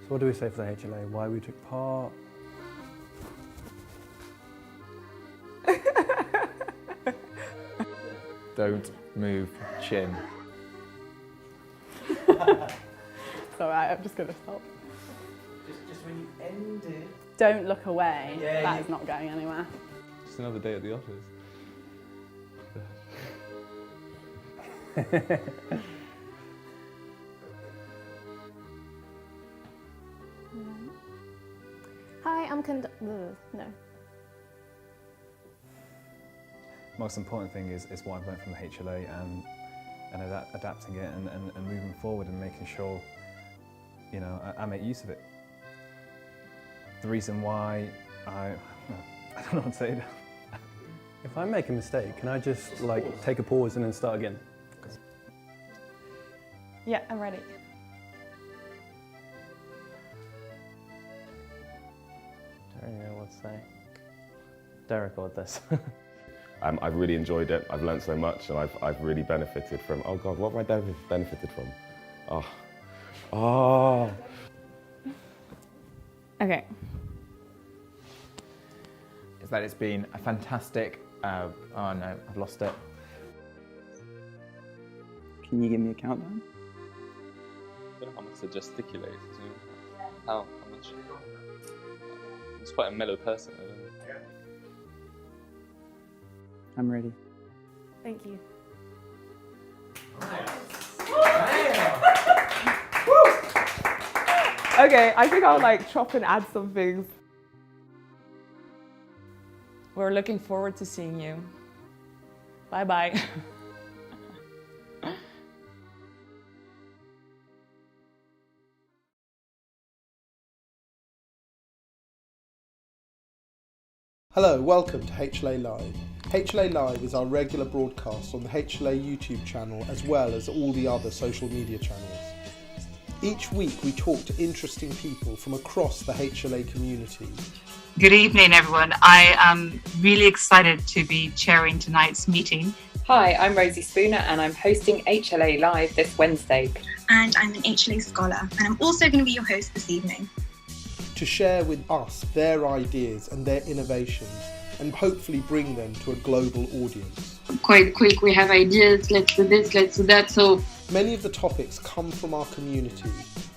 So what do we say for the HLA? Why we took part? Don't move chin. It's alright, I'm just going to stop. Just when you end it. Don't look away. Yeah, That is not going anywhere. Just another day at the office. Hi, I'm no. Most important thing is what I've learned from the HLA and adapting it and moving forward and making sure, you know, I make use of it. The reason why I don't know what to say. If I make a mistake, can I just like take a pause and then start again? Yeah, I'm ready. I don't know what to say. Don't record this. I've really enjoyed it. I've learned so much, and I've really benefited from. Oh God, what have I benefited from? Oh. Okay. Is that it's been a fantastic. Oh no, I've lost it. Can you give me a countdown? I don't know how much to gesticulate. How much? He's quite a mellow person. I don't know. I'm ready. Thank you. Okay, I think I'll like chop and add some things. We're looking forward to seeing you. Bye-bye. Hello, welcome to HLA Live. HLA Live is our regular broadcast on the HLA YouTube channel as well as all the other social media channels. Each week we talk to interesting people from across the HLA community. Good evening, everyone. I am really excited to be chairing tonight's meeting. Hi, I'm Rosie Spooner and I'm hosting HLA Live this Wednesday. And I'm an HLA scholar and I'm also going to be your host this evening. To share with us their ideas and their innovations and hopefully bring them to a global audience. Quite quick, we have ideas, let's do this, let's do that. So many of the topics come from our community,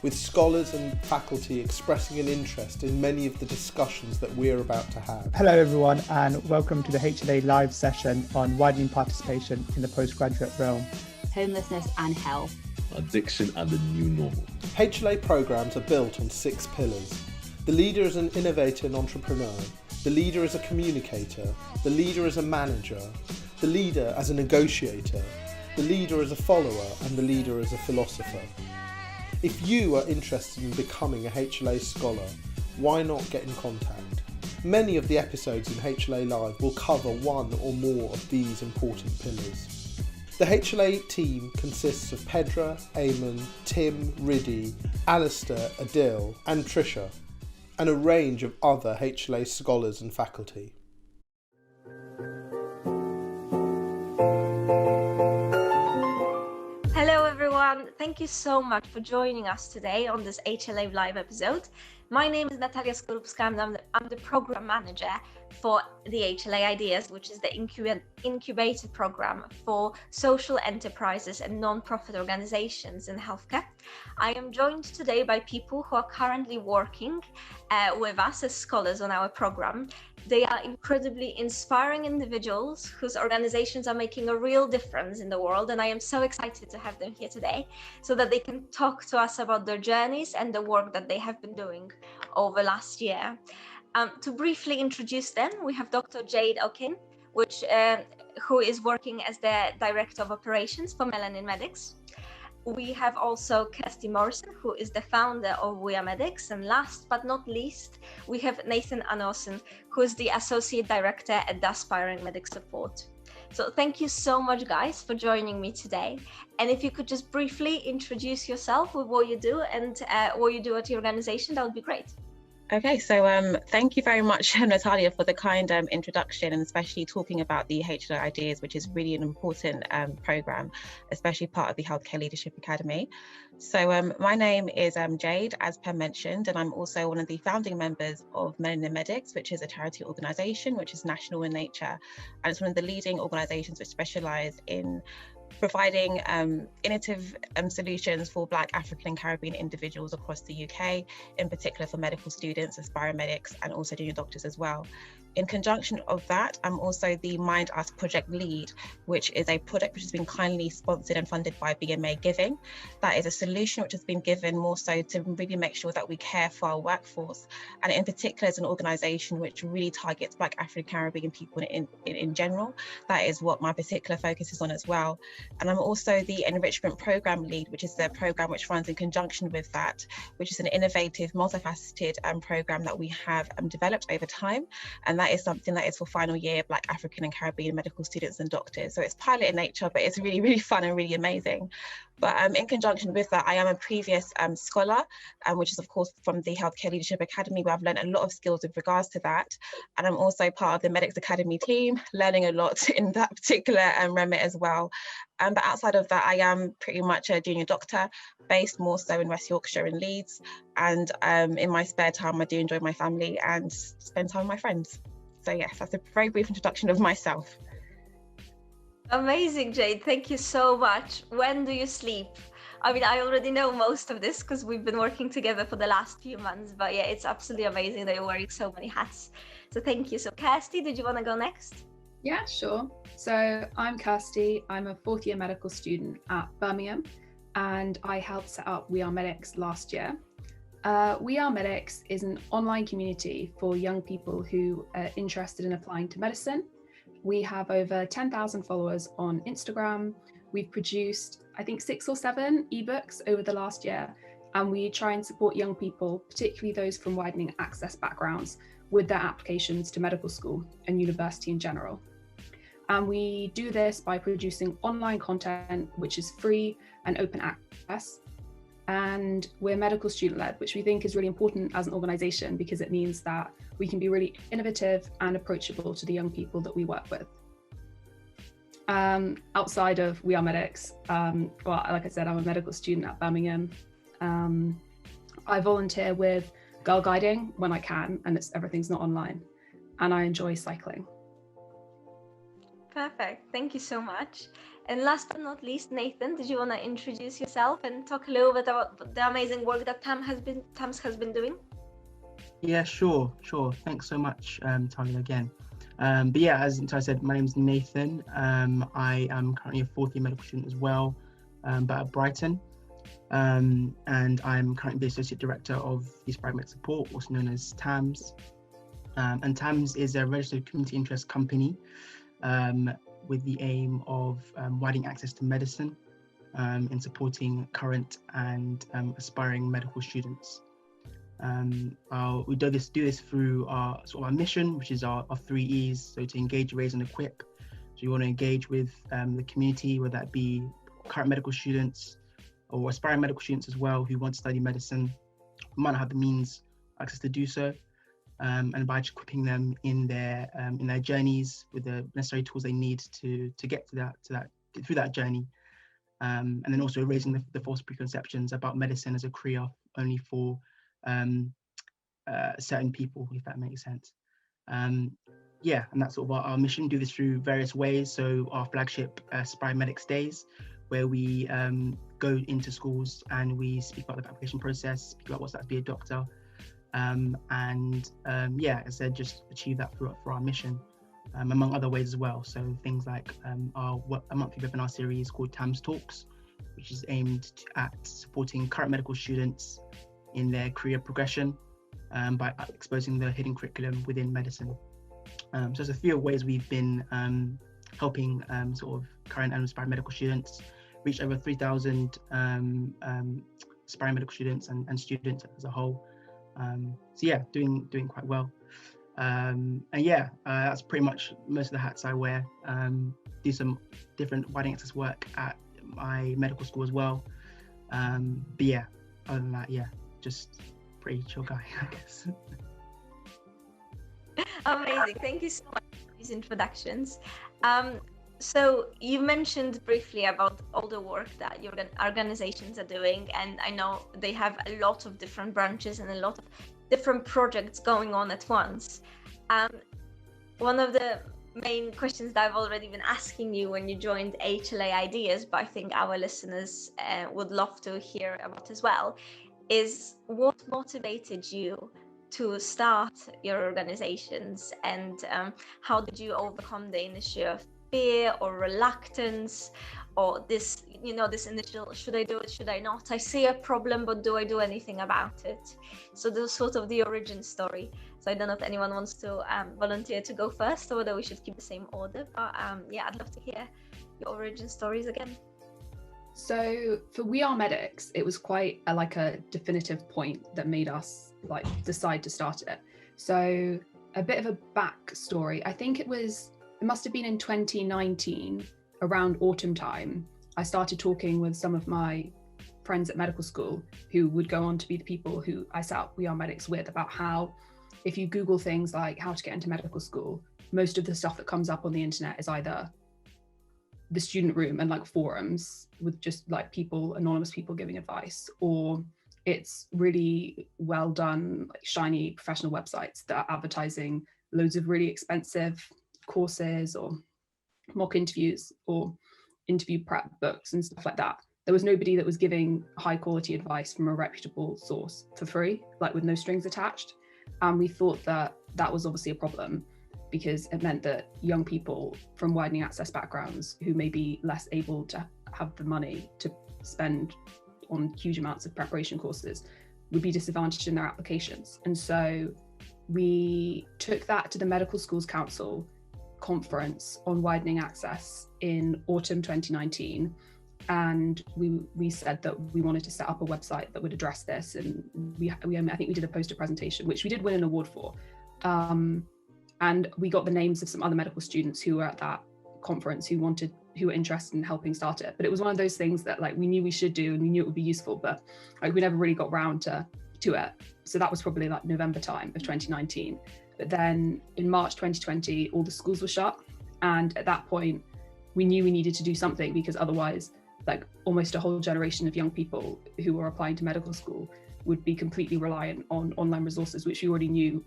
with scholars and faculty expressing an interest in many of the discussions that we're about to have. Hello everyone and welcome to the HLA Live session on widening participation in the postgraduate realm. Homelessness and health. Addiction and the new normal. HLA programs are built on 6 pillars. The leader is an innovator and entrepreneur. The leader is a communicator. The leader is a manager. The leader as a negotiator. The leader as a follower. And the leader as a philosopher. If you are interested in becoming a HLA scholar, why not get in contact? Many of the episodes in HLA Live will cover one or more of these important pillars. The HLA team consists of Pedra, Eamon, Tim, Riddy, Alistair, Adil and Trisha, and a range of other HLA scholars and faculty. Hello everyone, thank you so much for joining us today on this HLA Live episode. My name is Natalia Skorupska and I'm the program manager for the HLA Ideas, which is the incubator program for social enterprises and non-profit organizations in healthcare. I am joined today by people who are currently working with us as scholars on our program. They are incredibly inspiring individuals whose organizations are making a real difference in the world, and I am so excited to have them here today so that they can talk to us about their journeys and the work that they have been doing over last year. To briefly introduce them, we have Dr. Jade Okin, who is working as the Director of Operations for Melanin Medics. We have also Kirsty Morrison, who is the founder of We Are Medics. And last but not least, we have Nathan Anorson, who is the Associate Director at the Aspiring Medic Support. So thank you so much, guys, for joining me today. And if you could just briefly introduce yourself with what you do and what you do at your organization, that would be great. Okay, so thank you very much, Natalia, for the kind introduction, and especially talking about the HLA ideas, which is really an important program, especially part of the Healthcare Leadership Academy. So my name is Jade, as Per mentioned, and I'm also one of the founding members of Melanin Medics, which is a charity organisation which is national in nature, and it's one of the leading organisations which specialise in providing innovative solutions for Black, African and Caribbean individuals across the UK, in particular for medical students, aspiring medics and also junior doctors as well. In conjunction of that, I'm also the Mind Us project lead, which is a project which has been kindly sponsored and funded by BMA Giving. That is a solution which has been given more so to really make sure that we care for our workforce. And in particular, as an organisation which really targets Black, African, Caribbean people in general. That is what my particular focus is on as well. And I'm also the enrichment program lead, which is the program which runs in conjunction with that, which is an innovative, multifaceted program that we have developed over time. And that is something that is for final year Black, African and Caribbean medical students and doctors. So it's pilot in nature, but it's really, really fun and really amazing. But in conjunction with that, I am a previous scholar, which is of course from the Healthcare Leadership Academy, where I've learned a lot of skills with regards to that. And I'm also part of the Medics.Academy team, learning a lot in that particular remit as well. But outside of that, I am pretty much a junior doctor, based more so in West Yorkshire and Leeds. And in my spare time, I do enjoy my family and spend time with my friends. So yes, that's a very brief introduction of myself. Amazing, Jade. Thank you so much. When do you sleep? I mean, I already know most of this because we've been working together for the last few months, but yeah, it's absolutely amazing that you're wearing so many hats. So thank you. So Kirsty, did you want to go next? Yeah, sure. So I'm Kirsty. I'm a fourth year medical student at Birmingham, and I helped set up We Are Medics last year. We Are Medics is an online community for young people who are interested in applying to medicine. We have over 10,000 followers on Instagram. We've produced, I think, 6 or 7 ebooks over the last year, and we try and support young people, particularly those from widening access backgrounds, with their applications to medical school and university in general. And we do this by producing online content, which is free and open access. And we're medical student led, which we think is really important as an organization because it means that we can be really innovative and approachable to the young people that we work with. Outside of We Are Medics, well, like I said, I'm a medical student at Birmingham. I volunteer with Girl Guiding when I can, and everything's not online. And I enjoy cycling. Perfect. Thank you so much. And last but not least, Nathan, did you want to introduce yourself and talk a little bit about the amazing work that Tams has been doing? Yeah, sure. Thanks so much, Talia, again. But yeah, as I said, my name is Nathan. I am currently a fourth year medical student as well, but at Brighton. And I'm currently the Associate Director of the Aspiring Medic Support, also known as TAMS. And TAMS is a registered community interest company with the aim of widening access to medicine in supporting current and aspiring medical students. We do this through our mission, which is our 3 E's, so to engage, raise and equip. So you want to engage with the community, whether that be current medical students or aspiring medical students as well who want to study medicine, who might not have the means, access to do so, and by equipping them in their journeys with the necessary tools they need to get through that journey, and then also erasing the false preconceptions about medicine as a career only for certain people, if that makes sense. Yeah, and that's sort of our mission. Do this through various ways. So our flagship Aspiring Medics Days, where we go into schools and we speak about the application process, speak about what's like to be a doctor, yeah, as I said, just achieve that for our mission, among other ways as well. So things like a monthly webinar series called TAMS Talks, which is aimed at supporting current medical students in their career progression by exposing the hidden curriculum within medicine. So there's a few ways we've been helping sort of current and aspiring medical students reach over 3,000 aspiring medical students and students as a whole. So yeah, doing quite well. And yeah, that's pretty much most of the hats I wear. Do some different widening access work at my medical school as well. But yeah, other than that, yeah, just pretty chill guy, I guess. Amazing. Thank you so much for these introductions. So you mentioned briefly about all the work that your organizations are doing, and I know they have a lot of different branches and a lot of different projects going on at once. One of the main questions that I've already been asking you when you joined HLA Ideas, but I think our listeners would love to hear about as well, is what motivated you to start your organizations, and how did you overcome the initial fear or reluctance, or this initial, should I do it, should I not, I see a problem, but do I do anything about it? So this is sort of the origin story. So I don't know if anyone wants to volunteer to go first, or whether we should keep the same order, but yeah, I'd love to hear your origin stories again. So for We Are Medics, it was quite a definitive point that made us decide to start it. So a bit of a backstory. I think it must have been in 2019, around autumn time. I started talking with some of my friends at medical school who would go on to be the people who I set up We Are Medics with, about how if you Google things like how to get into medical school, most of the stuff that comes up on the internet is either the student room and forums with just anonymous people giving advice, or it's really well done, shiny professional websites that are advertising loads of really expensive courses or mock interviews or interview prep books and stuff like that. There was nobody that was giving high quality advice from a reputable source for free, with no strings attached. And we thought that that was obviously a problem, because it meant that young people from widening access backgrounds who may be less able to have the money to spend on huge amounts of preparation courses would be disadvantaged in their applications. And so we took that to the Medical Schools Council conference on widening access in autumn 2019, and we said that we wanted to set up a website that would address this, and I think we did a poster presentation, which we did win an award for, and we got the names of some other medical students who were at that conference who were interested in helping start it. But it was one of those things that we knew we should do, and we knew it would be useful, but we never really got round to it. So that was probably November time of 2019. But then in March 2020, all the schools were shut. And at that point, we knew we needed to do something, because otherwise, almost a whole generation of young people who were applying to medical school would be completely reliant on online resources, which we already knew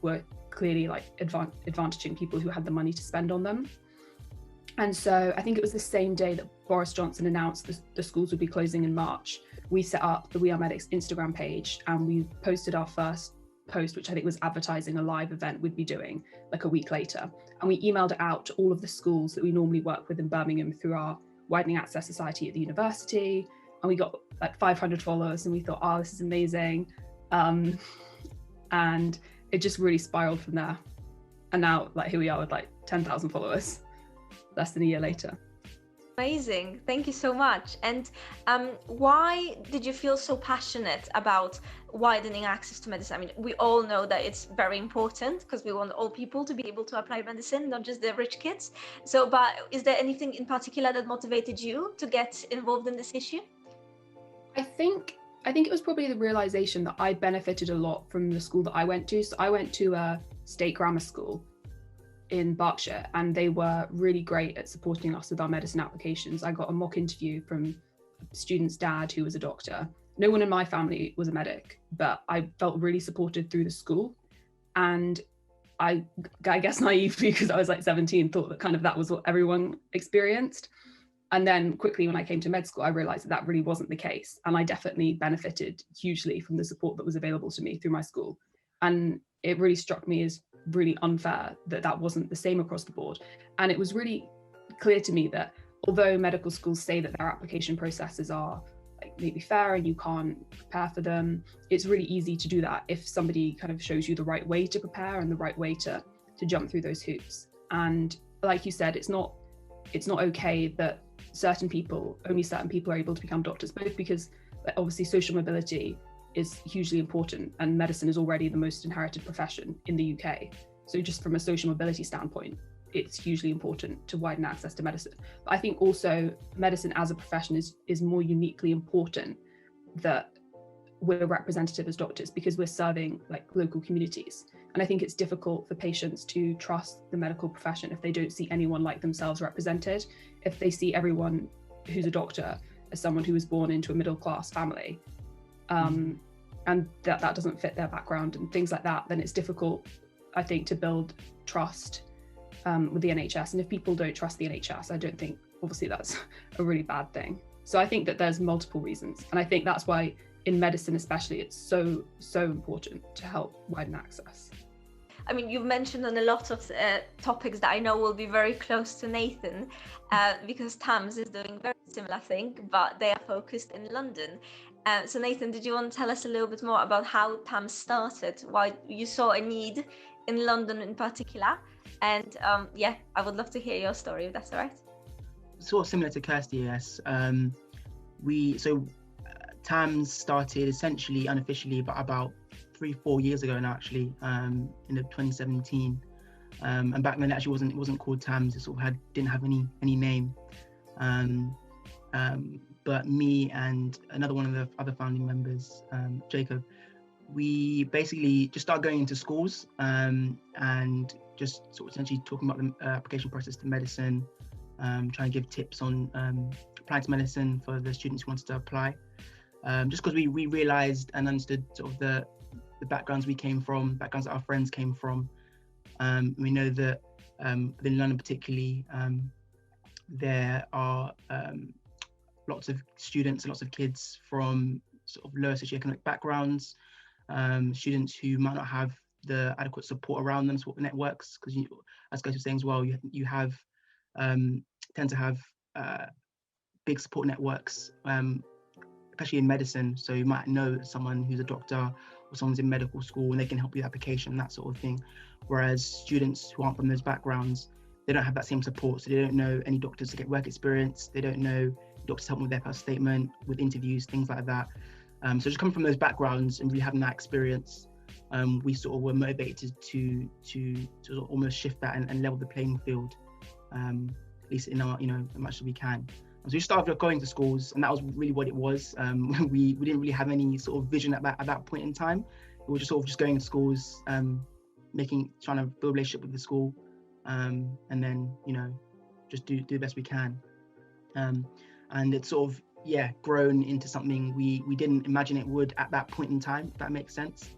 were clearly advantaging people who had the money to spend on them. And so I think it was the same day that Boris Johnson announced the schools would be closing in March. We set up the We Are Medics Instagram page, and we posted our first post, which I think was advertising a live event we'd be doing a week later. And we emailed it out to all of the schools that we normally work with in Birmingham through our Widening Access Society at the university. And we got 500 followers, and we thought, oh, this is amazing. And it just really spiraled from there. And now here we are with 10,000 followers less than a year later. Amazing. Thank you so much. And why did you feel so passionate about widening access to medicine? I mean, we all know that it's very important, because we want all people to be able to apply medicine, not just the rich kids. So, but is there anything in particular that motivated you to get involved in this issue? I think it was probably the realization that I benefited a lot from the school that I went to. So I went to a state grammar school in Berkshire, and they were really great at supporting us with our medicine applications. I got a mock interview from a student's dad who was a doctor. No one in my family was a medic, but I felt really supported through the school. And I guess naively, because I was 17, thought that that was what everyone experienced. And then quickly when I came to med school, I realized that really wasn't the case. And I definitely benefited hugely from the support that was available to me through my school. And it really struck me as really unfair that wasn't the same across the board. And it was really clear to me that although medical schools say that their application processes are maybe fair and you can't prepare for them, it's really easy to do that if somebody shows you the right way to prepare and the right way to jump through those hoops. And like you said, it's not okay that only certain people are able to become doctors, both because obviously social mobility is hugely important, and medicine is already the most inherited profession in the UK. So just from a social mobility standpoint, it's hugely important to widen access to medicine. But I think also medicine as a profession is more uniquely important, that we're representative as doctors because we're serving like local communities. And I think it's difficult for patients to trust the medical profession if they don't see anyone like themselves represented, if they see everyone who's a doctor as someone who was born into a middle-class family, and that doesn't fit their background and things like that, then it's difficult, I think, to build trust with the NHS. And if people don't trust the NHS, I don't think, obviously, that's a really bad thing. So I think that there's multiple reasons. And I think that's why in medicine especially, it's so important to help widen access. I mean, you've mentioned on a lot of topics that I know will be very close to Nathan, because TAMS is doing very similar thing, but they are focused in London. So Nathan, did you want to tell us a little bit more about how TAMS started, why you saw a need in London in particular? And yeah, I would love to hear your story, if that's all right. Sort of similar to Kirsty, yes. TAMS started essentially unofficially about 3-4 years ago now, actually, in 2017. And back then, it actually wasn't called TAMS. It sort of didn't have any name. But me and another one of the other founding members, Jacob, we basically just started going into schools and just sort of essentially talking about the application process to medicine, trying to give tips on applying to medicine for the students who wanted to apply. Just because we realized and understood sort of the backgrounds we came from, backgrounds that our friends came from. We know that within London particularly, there are lots of students, lots of kids from sort of lower socioeconomic backgrounds, students who might not have the adequate support around them, support networks, because as Gus was saying as well, you have tend to have big support networks, especially in medicine. So you might know someone who's a doctor or someone's in medical school and they can help you with application, that sort of thing. Whereas students who aren't from those backgrounds, they don't have that same support. So they don't know any doctors to get work experience. They don't know doctors to help them with their personal statement, with interviews, things like that. So just coming from those backgrounds and really having that experience, we sort of were motivated to sort of almost shift that and level the playing field, at least in our, as much as we can. So we started going to schools, and that was really what it was. We didn't really have any sort of vision at that point in time. We were just sort of just going to schools, trying to build a relationship with the school, and then just do the best we can. And it's sort of grown into something we didn't imagine it would at that point in time, if that makes sense.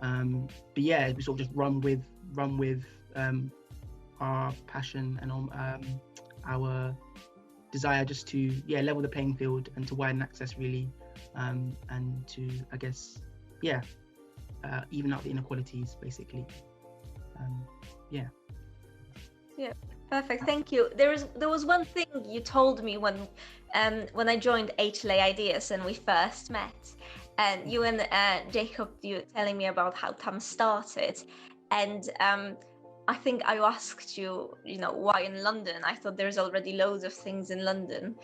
But yeah, we sort of just run with our passion and our desire just to level the playing field and to widen access really, and to, I guess, even out the inequalities basically. Yeah, perfect, thank you. There was one thing you told me when I joined HLA Ideas and we first met, and you and Jacob, you were telling me about how TAMS started, and I think I asked you, why in London? I thought there's already loads of things in London,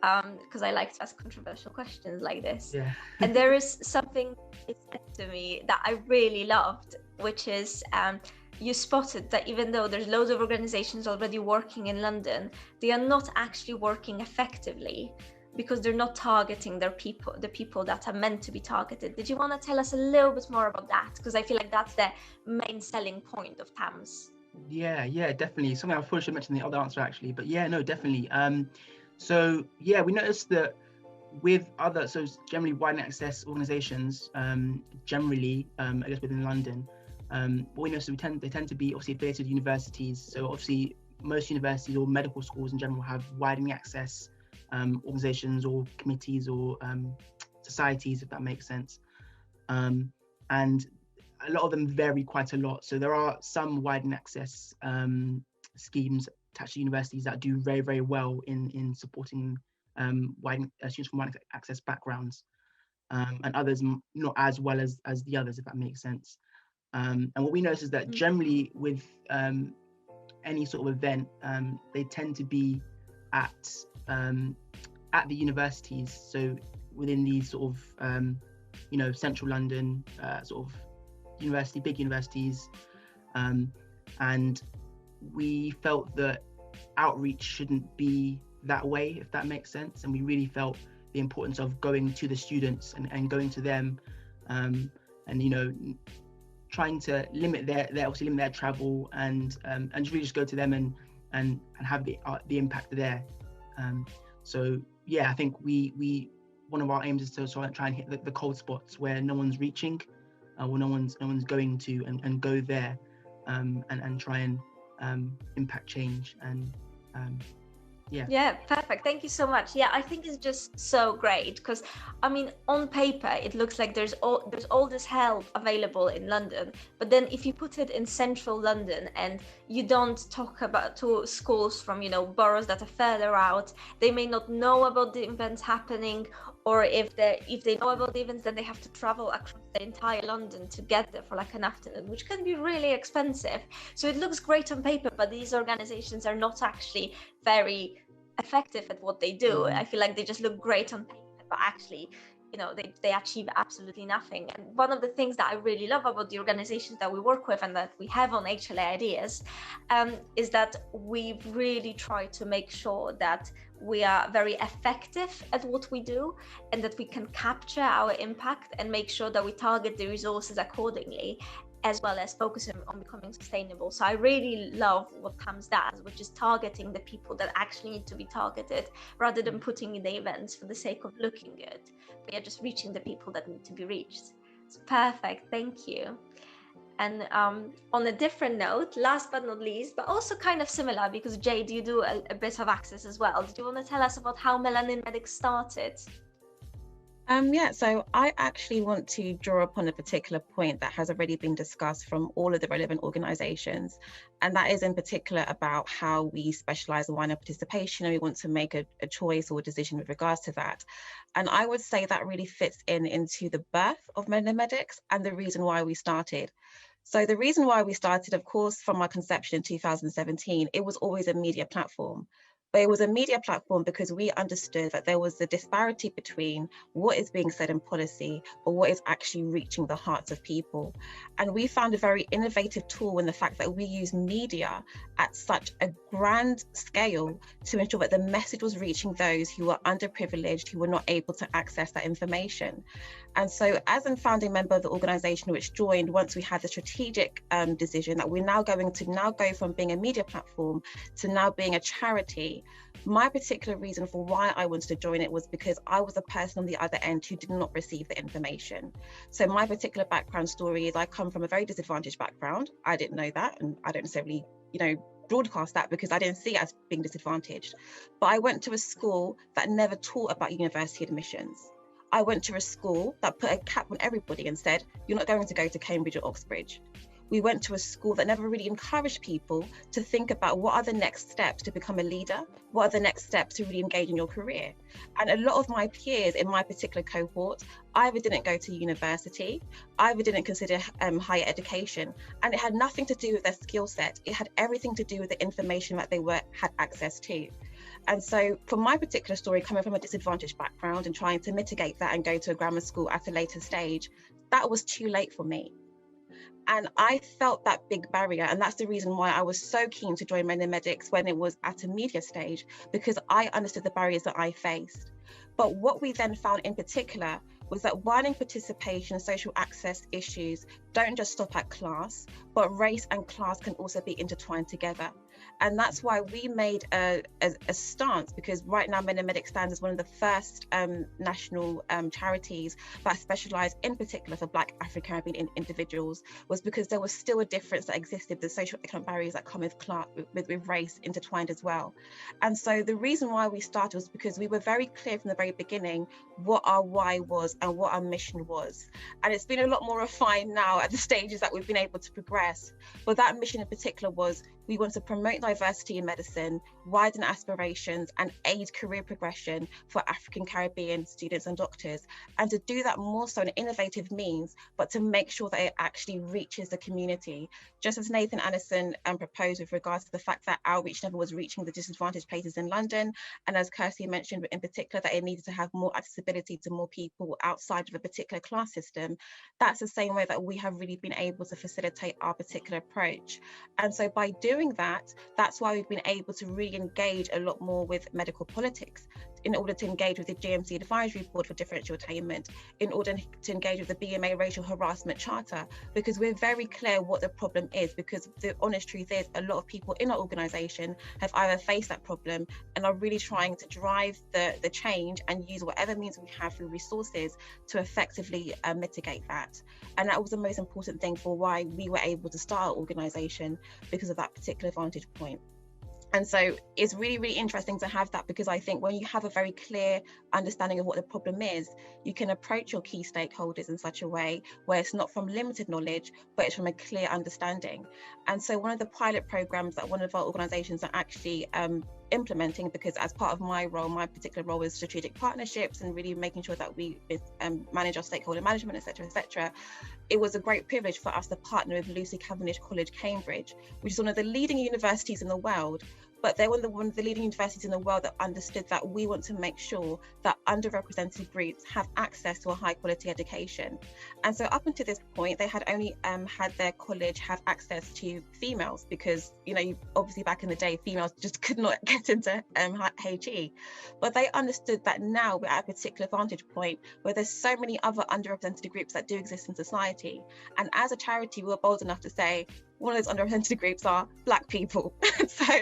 because I like to ask controversial questions like this. Yeah. And there is something it said to me that I really loved, which is you spotted that even though there's loads of organizations already working in London, they are not actually working effectively because they're not targeting the people that are meant to be targeted. Did you want to tell us a little bit more about that? Because I feel like that's the main selling point of TAMS. Yeah, definitely. Something I probably should mention in the other answer actually, but no, definitely. So yeah, we noticed that with so generally widening access organizations, generally, I guess within London, what we know, so they tend to be obviously affiliated with universities. So obviously most universities or medical schools in general have widening access organizations or committees or societies, if that makes sense. And a lot of them vary quite a lot. So there are some widening access schemes attached to universities that do very, very well in supporting students from widening access backgrounds, and others not as well as the others, if that makes sense. And what we notice is that generally with any sort of event, they tend to be at the universities. So within these sort of central London sort of big universities, and we felt that outreach shouldn't be that way, if that makes sense. And we really felt the importance of going to the students and going to them, and trying to limit their travel and really just go to them and have the impact there. So yeah, I think we one of our aims is to try and hit the cold spots where no one's reaching, or no one's going to, and go there, and try and impact change. And yeah, perfect. Thank you so much. Yeah, I think it's just so great because, I mean, on paper it looks like there's all this help available in London, but then if you put it in central London and you don't talk about to schools from boroughs that are further out, they may not know about the events happening, or if they know about the events, then they have to travel across the entire London to get there for like an afternoon, which can be really expensive. So it looks great on paper, but these organizations are not actually very effective at what they do. I feel like they just look great on paper, but actually they achieve absolutely nothing. And one of the things that I really love about the organizations that we work with and that we have on HLA Ideas is that we really try to make sure that we are very effective at what we do, and that we can capture our impact and make sure that we target the resources accordingly, as well as focusing on becoming sustainable. So I really love what CAMS does, which is targeting the people that actually need to be targeted, rather than putting in the events for the sake of looking good. But yeah, just reaching the people that need to be reached. It's perfect, thank you. And on a different note, last but not least, but also kind of similar, because Jade, you do a bit of access as well. Do you want to tell us about how Melanin Medics started? Yeah, so I actually want to draw upon a particular point that has already been discussed from all of the relevant organisations, and that is in particular about how we specialise in wider participation, and we want to make a choice or a decision with regards to that. And I would say that really fits into the birth of Melanin Medics and the reason why we started. So the reason why we started, of course, from our conception in 2017, it was always a media platform. But it was a media platform because we understood that there was a disparity between what is being said in policy or what is actually reaching the hearts of people. And we found a very innovative tool in the fact that we use media at such a grand scale to ensure that the message was reaching those who were underprivileged, who were not able to access that information. And so as a founding member of the organization which joined once we had the strategic decision that we're now going to go from being a media platform to now being a charity, my particular reason for why I wanted to join it was because I was a person on the other end who did not receive the information. So my particular background story is I come from a very disadvantaged background. I didn't know that, and I don't necessarily, broadcast that because I didn't see it as being disadvantaged. But I went to a school that never taught about university admissions. I went to a school that put a cap on everybody and said, you're not going to go to Cambridge or Oxbridge. We went to a school that never really encouraged people to think about what are the next steps to become a leader, what are the next steps to really engage in your career. And a lot of my peers in my particular cohort either didn't go to university, either didn't consider higher education, and it had nothing to do with their skill set. It had everything to do with the information that they had access to. And so for my particular story, coming from a disadvantaged background and trying to mitigate that and go to a grammar school at a later stage, that was too late for me. And I felt that big barrier. And that's the reason why I was so keen to join Melanin Medics when it was at a media stage, because I understood the barriers that I faced. But what we then found in particular was that widening participation and social access issues don't just stop at class, but race and class can also be intertwined together. And that's why we made a stance, because right now Melanin Medics stands as one of the first national charities that specialise in particular for Black African Caribbean individuals, was because there was still a difference that existed, the social economic barriers that come with race intertwined as well. And so the reason why we started was because we were very clear from the very beginning what our why was and what our mission was. And it's been a lot more refined now at the stages that we've been able to progress. But that mission in particular was we want to promote diversity in medicine, widen aspirations, and aid career progression for African Caribbean students and doctors. And to do that more so in innovative means, but to make sure that it actually reaches the community. Just as Nathan Anderson proposed with regards to the fact that outreach never was reaching the disadvantaged places in London. And as Kirsty mentioned, in particular, that it needed to have more accessibility to more people outside of a particular class system. That's the same way that we have really been able to facilitate our particular approach. And so by doing that, that's why we've been able to really engage a lot more with medical politics, in order to engage with the GMC Advisory Board for Differential Attainment, in order to engage with the BMA Racial Harassment Charter, because we're very clear what the problem is, because the honest truth is a lot of people in our organisation have either faced that problem and are really trying to drive the change and use whatever means we have through resources to effectively mitigate that. And that was the most important thing for why we were able to start our organisation, because of that particular vantage point. And so it's really, really interesting to have that, because I think when you have a very clear understanding of what the problem is, you can approach your key stakeholders in such a way where it's not from limited knowledge, but it's from a clear understanding. And so one of the pilot programs that one of our organizations are actually implementing, because as part of my role, my particular role is strategic partnerships and really making sure that we manage our stakeholder management, etc. It was a great privilege for us to partner with Lucy Cavendish College, Cambridge, which is one of the leading universities in the world. But they're one of the leading universities in the world that understood that we want to make sure that underrepresented groups have access to a high quality education. And so up until this point, they had only had their college have access to females, because, you know, obviously back in the day, females just could not get into HE. But they understood that now we're at a particular vantage point where there's so many other underrepresented groups that do exist in society. And as a charity, we were bold enough to say, one of those underrepresented groups are Black people. So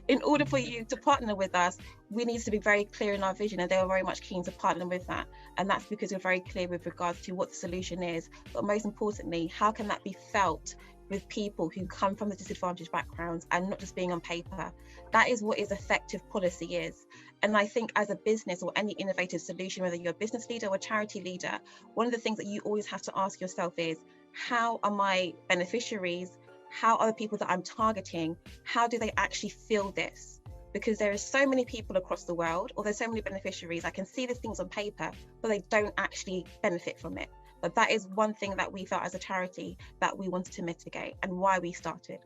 in order for you to partner with us, we need to be very clear in our vision, and they were very much keen to partner with that. And that's because we're very clear with regards to what the solution is, but most importantly, how can that be felt with people who come from the disadvantaged backgrounds and not just being on paper. That is what effective policy is. And I think as a business or any innovative solution, whether you're a business leader or a charity leader, one of the things that you always have to ask yourself is, how are my beneficiaries, how are the people that I'm targeting, how do they actually feel this? Because there are so many people across the world, or there's so many beneficiaries, I can see these things on paper, but they don't actually benefit from it. But that is one thing that we felt as a charity that we wanted to mitigate, and why we started.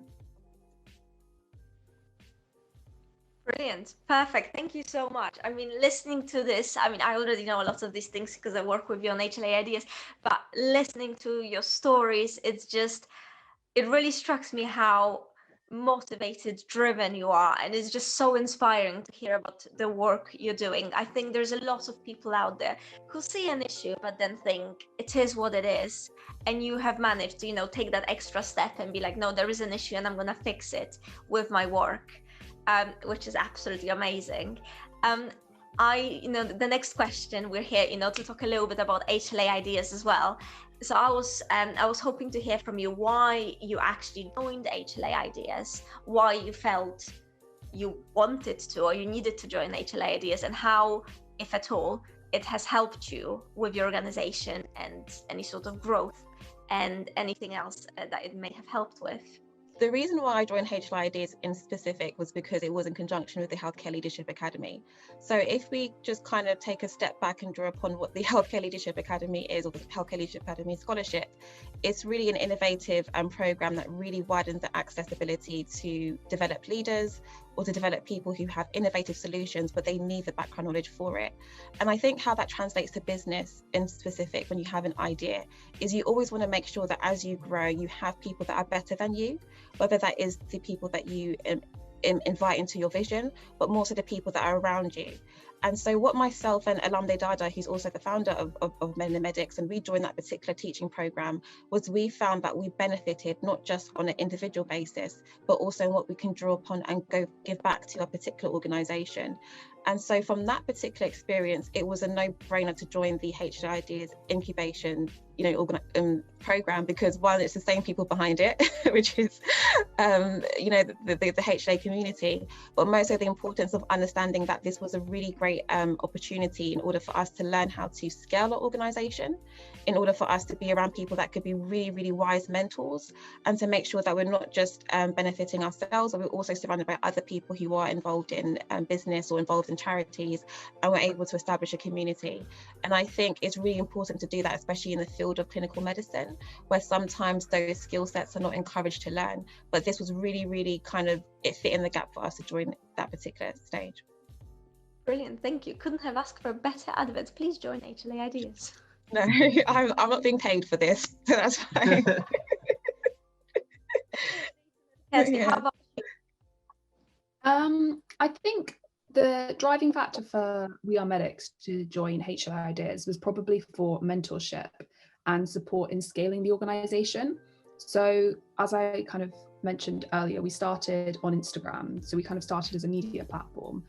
Brilliant. Perfect. Thank you so much. I mean, listening to this, I mean, I already know a lot of these things because I work with you on HLA ideas, but listening to your stories, it's just, it really strikes me how motivated, driven you are, and it's just so inspiring to hear about the work you're doing. I think there's a lot of people out there who see an issue but then think it is what it is, and you have managed to, you know, take that extra step and be like, no, there is an issue and I'm gonna fix it with my work, which is absolutely amazing. The next question, we're here, to talk a little bit about HLA ideas as well. So I was hoping to hear from you why you actually joined HLA ideas, why you felt you wanted to or you needed to join HLA ideas, and how, if at all, it has helped you with your organization and any sort of growth and anything else that it may have helped with. The reason why I joined HLA Ideas in specific was because it was in conjunction with the Healthcare Leadership Academy. So if we just kind of take a step back and draw upon what the Healthcare Leadership Academy is, or the Healthcare Leadership Academy Scholarship, it's really an innovative program that really widens the accessibility to develop leaders or to develop people who have innovative solutions, but they need the background knowledge for it. And I think how that translates to business in specific, when you have an idea, is you always want to make sure that as you grow, you have people that are better than you, whether that is the people that you invite into your vision, but more so the people that are around you. And so what myself and Olamide Dada, who's also the founder of Melanin Medics, and we joined that particular teaching program, was we found that we benefited not just on an individual basis, but also in what we can draw upon and go give back to a particular organization. And so from that particular experience, it was a no-brainer to join the HLA Ideas incubation program, because while it's the same people behind it, which is the HLA community, but most of the importance of understanding that this was a really great opportunity in order for us to learn how to scale our organization, in order for us to be around people that could be really, really wise mentors, and to make sure that we're not just benefiting ourselves, but we're also surrounded by other people who are involved in business or involved in charities, and we're able to establish a community. And I think it's really important to do that, especially in the field of clinical medicine, where sometimes those skill sets are not encouraged to learn. But this was really, really it fit in the gap for us to join that particular stage. Brilliant, thank you. Couldn't have asked for better adverts. Please join HLA Ideas. No, I'm not being paid for this, so that's fine. Kirsty, how about you? I think The driving factor for We Are Medics to join HLA Ideas was probably for mentorship and support in scaling the organisation. So as I kind of mentioned earlier, we started on Instagram. So we kind of started as a media platform.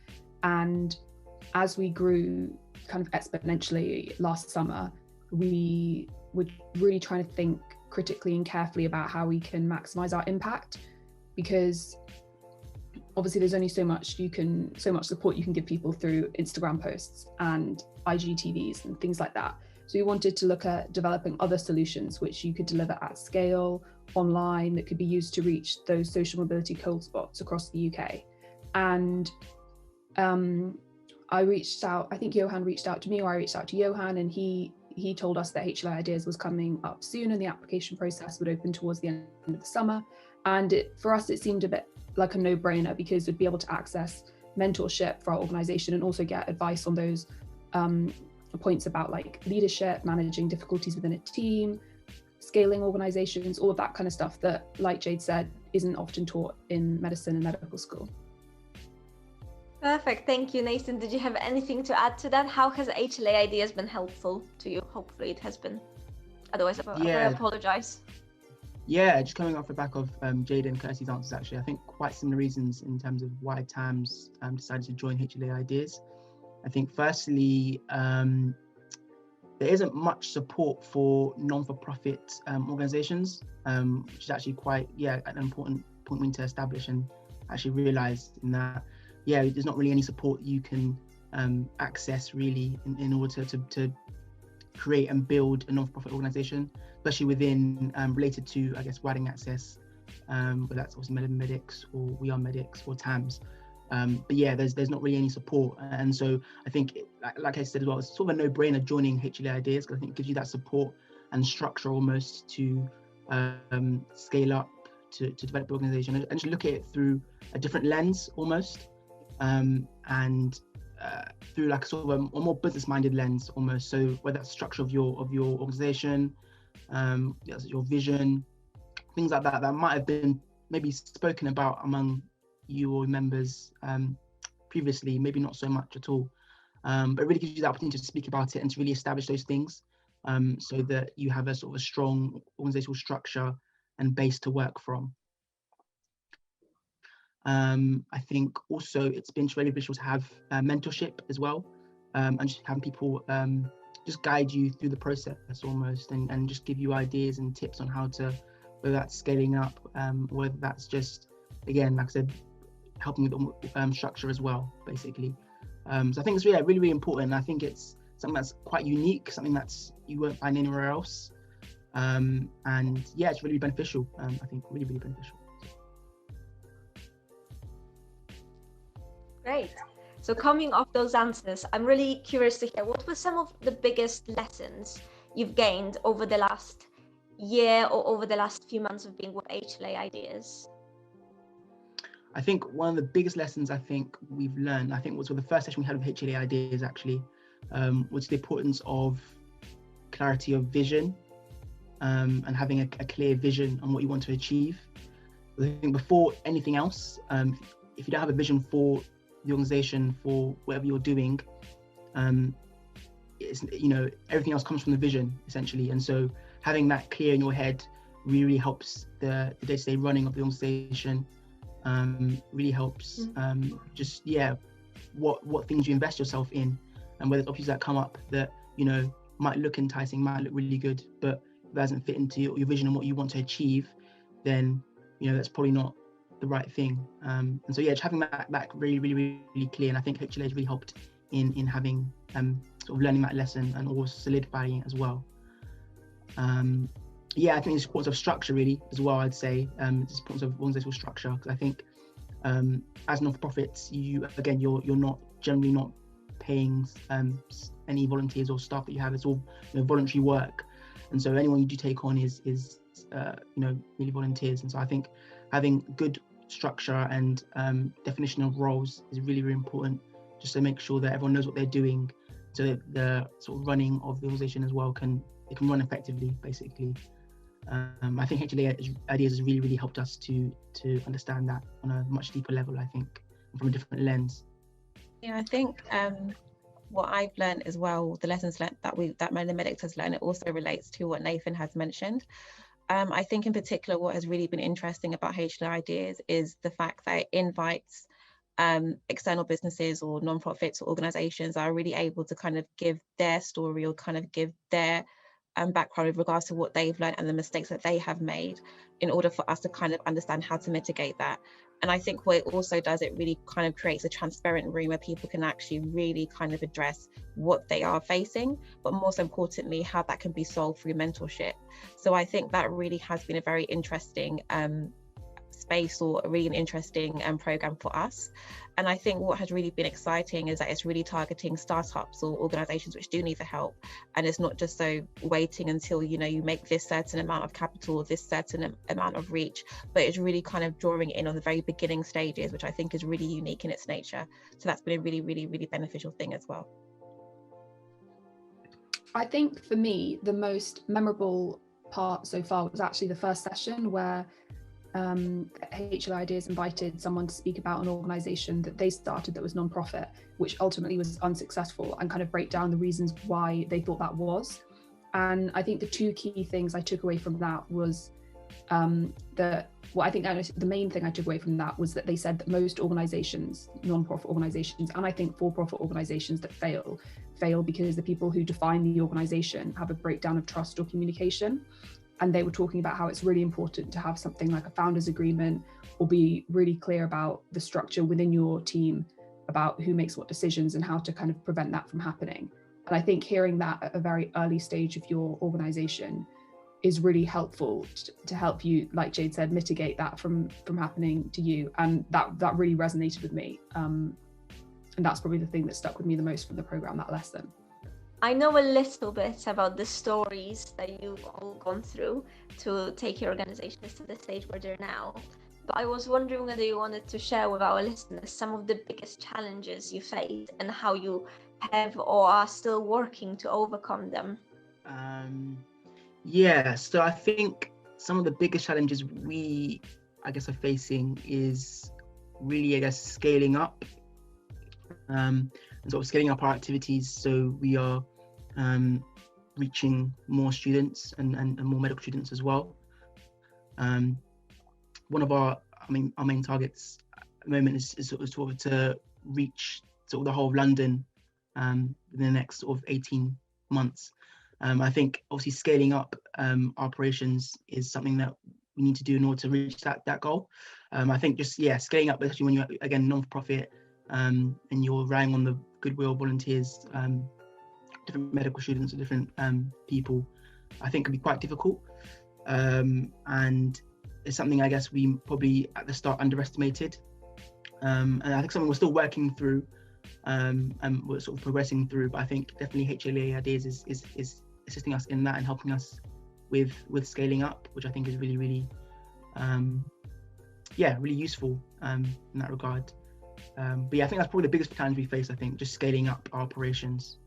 And as we grew kind of exponentially last summer, we were really trying to think critically and carefully about how we can maximise our impact, because obviously there's only so much support you can give people through Instagram posts and IGTVs and things like that. So we wanted to look at developing other solutions which you could deliver at scale online that could be used to reach those social mobility cold spots across the UK. And I reached out, I think Johan reached out to me, or I reached out to Johan, and he told us that HLA Ideas was coming up soon and the application process would open towards the end of the summer. And for us, it seemed a bit like a no-brainer, because we'd be able to access mentorship for our organisation and also get advice on those points about like leadership, managing difficulties within a team, scaling organisations, all of that kind of stuff that, like Jade said, isn't often taught in medicine and medical school. Perfect, thank you, Nathan. Did you have anything to add to that? How has HLA Ideas been helpful to you? Hopefully it has been. Otherwise, I apologise. Yeah, just coming off the back of Jade and Kirsty's answers, actually, I think quite similar reasons in terms of why TAMS decided to join HLA Ideas. I think firstly, there isn't much support for non-for-profit organisations, which is actually quite, an important point we need to establish and actually realise in that, there's not really any support you can access really in order to create and build a non-for-profit organisation, especially within related to, I guess, widening access, whether that's obviously Melanin Medics or We Are Medics or TAMS. But yeah, there's not really any support, and so I think, like I said as well, it's sort of a no-brainer joining HLA Ideas, because I think it gives you that support and structure almost to scale up, to develop the organisation, and to look at it through a different lens almost, and through like sort of a more business-minded lens almost. So whether that's structure of your organisation, your vision, things like that might have been maybe spoken about among you or members previously, maybe not so much at all, but it really gives you the opportunity to speak about it and to really establish those things, so that you have a sort of a strong organizational structure and base to work from. I think also it's been really beneficial to have mentorship as well, and just having people just guide you through the process almost, and just give you ideas and tips on how to, whether that's scaling up, whether that's just, again, like I said, helping with structure as well, basically. So I think it's really, really important. I think it's something that's quite unique, something that's you won't find anywhere else. And yeah, it's really beneficial. I think really, really beneficial. Great. So coming off those answers, I'm really curious to hear, what were some of the biggest lessons you've gained over the last year or over the last few months of being with HLA Ideas? I think one of the biggest lessons I think we've learned, I think was the first session we had with HLA Ideas actually, was the importance of clarity of vision, and having a clear vision on what you want to achieve. I think before anything else, if you don't have a vision for the organization, for whatever you're doing, it's, everything else comes from the vision essentially. And so having that clear in your head really helps the day-to-day running of the organization. Really helps just what things you invest yourself in, and whether it's opportunities that come up that might look enticing, might look really good, but if it doesn't fit into your vision and what you want to achieve, then that's probably not the right thing. And so just having that really, really, really clear, and I think HLA has really helped in having sort of learning that lesson and also solidifying it as well. I think it's importance of structure really as well. I'd say it's importance of organizational structure, because I think as non-for-profits, you're not generally not paying any volunteers or staff that you have. It's all voluntary work, and so anyone you do take on is really volunteers. And so I think having good structure and definition of roles is really, really important, just to make sure that everyone knows what they're doing, so that the sort of running of the organization as well can run effectively, basically. I think HLA Ideas has really, really helped us to understand that on a much deeper level, I think, from a different lens. Yeah, I think what I've learned as well, the lessons learned that Melanin Medics has learned, it also relates to what Nathan has mentioned. I think in particular, what has really been interesting about HLA Ideas is the fact that it invites external businesses or non-profits or organizations that are really able to kind of give their story or kind of give their background with regards to what they've learned and the mistakes that they have made in order for us to kind of understand how to mitigate that. And I think what it also does, it really kind of creates a transparent room where people can actually really kind of address what they are facing, but most importantly, how that can be solved through mentorship. So I think that really has been a very interesting space, or really an interesting program for us. And I think what has really been exciting is that it's really targeting startups or organizations which do need the help, and it's not just so waiting until you make this certain amount of capital, this certain amount of reach, but it's really kind of drawing in on the very beginning stages, which I think is really unique in its nature. So that's been a really, really, really beneficial thing as well. I think for me, the most memorable part so far was actually the first session where HLA Ideas invited someone to speak about an organisation that they started that was non-profit, which ultimately was unsuccessful, and kind of break down the reasons why they thought that was. And I think the two key things I took away from that was the main thing I took away from that was that they said that most organisations, non-profit organisations, and I think for-profit organisations that fail because the people who define the organisation have a breakdown of trust or communication. And they were talking about how it's really important to have something like a founders agreement, or be really clear about the structure within your team about who makes what decisions and how to kind of prevent that from happening. And I think hearing that at a very early stage of your organization is really helpful to help you, like Jade said, mitigate that from happening to you. And that really resonated with me. And that's probably the thing that stuck with me the most from the program, that lesson. I know a little bit about the stories that you've all gone through to take your organizations to the stage where they're now. But I was wondering whether you wanted to share with our listeners some of the biggest challenges you faced and how you have or are still working to overcome them. Yeah, so I think some of the biggest challenges we, are facing is really, scaling up. And sort of scaling up our activities so we are reaching more students and more medical students as well. One of our main targets at the moment is sort of to reach sort of the whole of London within the next sort of 18 months. I think obviously scaling up operations is something that we need to do in order to reach that goal. I think just scaling up, especially when you're again non-profit and you're relying on the goodwill volunteers, different medical students, different people, I think can be quite difficult. And it's something we probably at the start underestimated. And I think something we're still working through and we're sort of progressing through, but I think definitely HLA Ideas is assisting us in that and helping us with scaling up, which I think is really, really, really useful in that regard. But I think that's probably the biggest challenge we face, just scaling up our operations.